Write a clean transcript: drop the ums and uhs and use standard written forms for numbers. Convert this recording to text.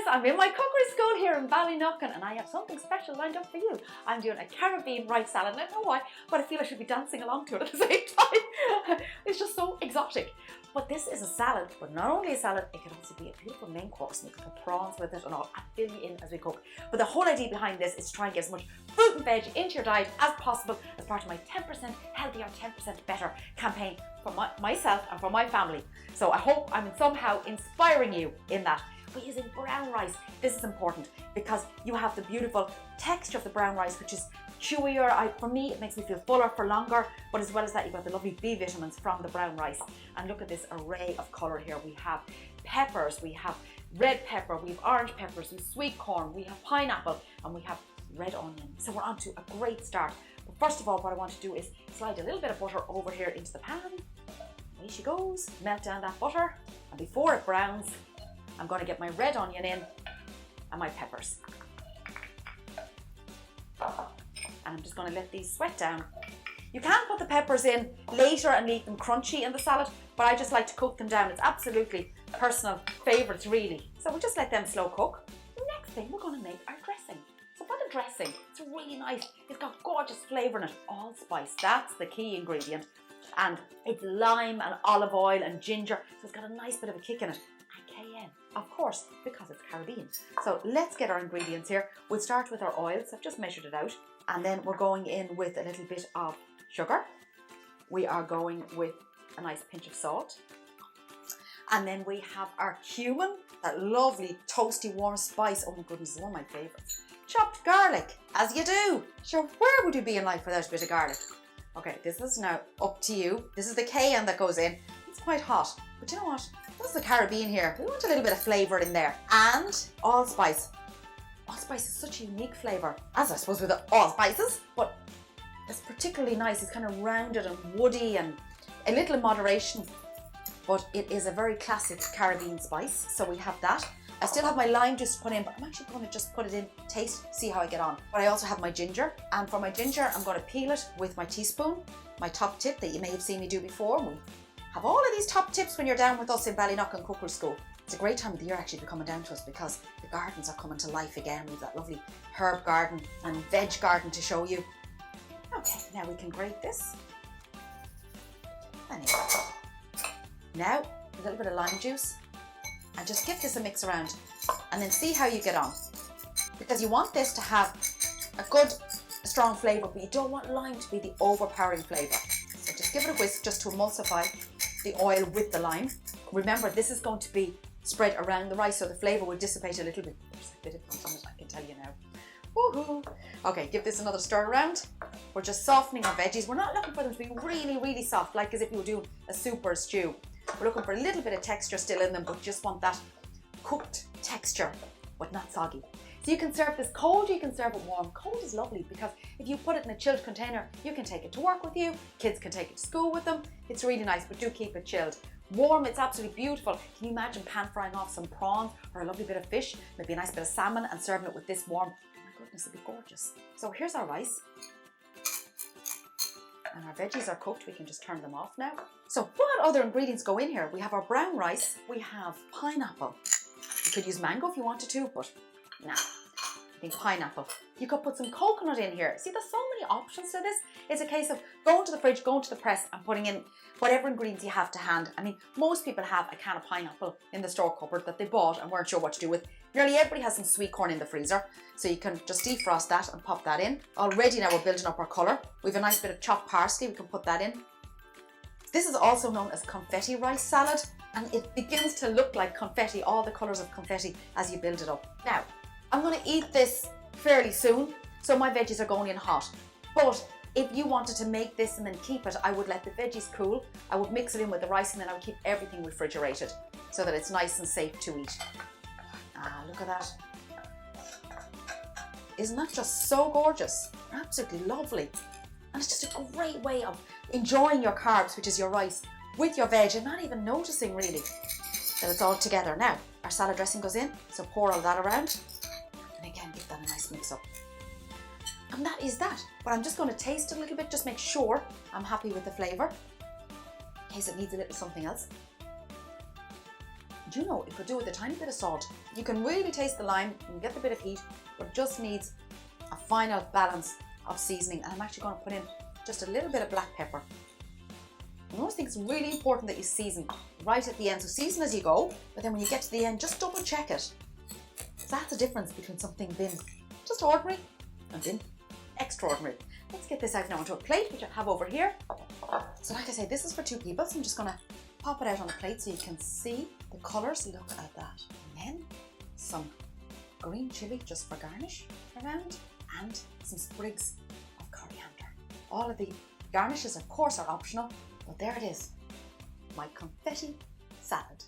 I'm in my cookery school here in Ballynockin and I have something special lined up for you. I'm doing a Caribbean rice salad. I don't know why, but I feel I should be dancing along to it at the same time. It's just so exotic. But this is a salad, but not only a salad, it can also be a beautiful main course. And you can put prawns with it and I'll fill you in as we cook. But the whole idea behind this is to try and get as much fruit and veg into your diet as possible as part of my 10% healthier, 10% better campaign for myself and for my family. So I hope I'm somehow inspiring you in that. We're using brown rice. This is important because you have the beautiful texture of the brown rice, which is chewier. For me, it makes me feel fuller for longer, but as well as that, you've got the lovely B vitamins from the brown rice. And look at this array of colour here. We have peppers, we have red pepper, we have orange peppers, we have sweet corn, we have pineapple, and we have red onion. So we're on to a great start. But first of all, what I want to do is slide a little bit of butter over here into the pan. Away she goes. Melt down that butter. And before it browns, I'm going to get my red onion in and my peppers. And I'm just going to let these sweat down. You can put the peppers in later and leave them crunchy in the salad, but I just like to cook them down. It's absolutely personal favourites really. So we'll just let them slow cook. The next thing, we're going to make our dressing. So for the dressing, it's really nice. It's got gorgeous flavour in it. Allspice, that's the key ingredient. And it's lime and olive oil and ginger, so it's got a nice bit of a kick in it. Cayenne, of course, because it's Caribbean. So let's get our ingredients here. We'll start with our oils. I've just measured it out. And then we're going in with a little bit of sugar. We are going with a nice pinch of salt. And then we have our cumin, that lovely toasty warm spice. Oh my goodness, it's one of my favourites. Chopped garlic, as you do. Sure, where would you be in life without a bit of garlic? Okay, this is now up to you. This is the cayenne that goes in. It's quite hot, but you know what? This is the Caribbean here. We want a little bit of flavour in there. And allspice. Allspice is such a unique flavour, as I suppose with all spices, but it's particularly nice. It's kind of rounded and woody and a little in moderation, but it is a very classic Caribbean spice. So we have that. I still have my lime juice to put in, but I'm actually going to just put it in, taste, see how I get on. But I also have my ginger, and for my ginger, I'm going to peel it with my teaspoon, my top tip that you may have seen me do before. We have all of these top tips when you're down with us in Ballynockin Cookery School. It's a great time of the year actually to be coming down to us because the gardens are coming to life again. We've that lovely herb garden and veg garden to show you. Okay, now we can grate this. Anyway. Now, a little bit of lime juice. And just give this a mix around and then see how you get on. Because you want this to have a good, strong flavour, but you don't want lime to be the overpowering flavour. So just give it a whisk just to emulsify the oil with the lime. Remember, this is going to be spread around the rice, so the flavour will dissipate a little bit. There's a bit of it, I can tell you now. Woohoo! Okay, give this another stir around. We're just softening our veggies. We're not looking for them to be really, really soft, like as if you were doing a soup or a stew. We're looking for a little bit of texture still in them, but just want that cooked texture, but not soggy. So you can serve this cold, you can serve it warm. Cold is lovely because if you put it in a chilled container, you can take it to work with you, kids can take it to school with them. It's really nice, but do keep it chilled. Warm, it's absolutely beautiful. Can you imagine pan frying off some prawns or a lovely bit of fish, maybe a nice bit of salmon and serving it with this warm? Oh my goodness, it'd be gorgeous. So here's our rice. And our veggies are cooked, we can just turn them off now. So what other ingredients go in here? We have our brown rice, we have pineapple. You could use mango if you wanted to, but nah, I think pineapple. You could put some coconut in here. See, there's so many options to this. It's a case of going to the fridge, going to the press and putting in whatever ingredients you have to hand. I mean, most people have a can of pineapple in the store cupboard that they bought and weren't sure what to do with. Nearly everybody has some sweet corn in the freezer, so you can just defrost that and pop that in. Already now we're building up our colour. We have a nice bit of chopped parsley, we can put that in. This is also known as confetti rice salad, and it begins to look like confetti, all the colours of confetti as you build it up. Now, I'm going to eat this fairly soon, so my veggies are going in hot. But if you wanted to make this and then keep it, I would let the veggies cool, I would mix it in with the rice, and then I would keep everything refrigerated so that it's nice and safe to eat. Ah, look at that. Isn't that just so gorgeous? Absolutely lovely. And it's just a great way of enjoying your carbs, which is your rice, with your veg and not even noticing really that it's all together. Now, our salad dressing goes in, so pour all that around. And again, give that a nice mix up. And that is that. But I'm just going to taste it a little bit, just make sure I'm happy with the flavour, in case it needs a little something else. Do you know, it could do with a tiny bit of salt. You can really taste the lime, you can get the bit of heat, but it just needs a final balance of seasoning. And I'm actually going to put in just a little bit of black pepper. I always think it's really important that you season right at the end. So season as you go, but then when you get to the end, just double check it. So that's the difference between something being just ordinary and being extraordinary. Let's get this out now onto a plate, which I have over here. So like I say, this is for 2 people, so I'm just going to pop it out on the plate so you can see the colours. Look at that. And then some green chilli just for garnish around, and some sprigs of coriander. All of the garnishes, of course, are optional, but there it is, my confetti salad.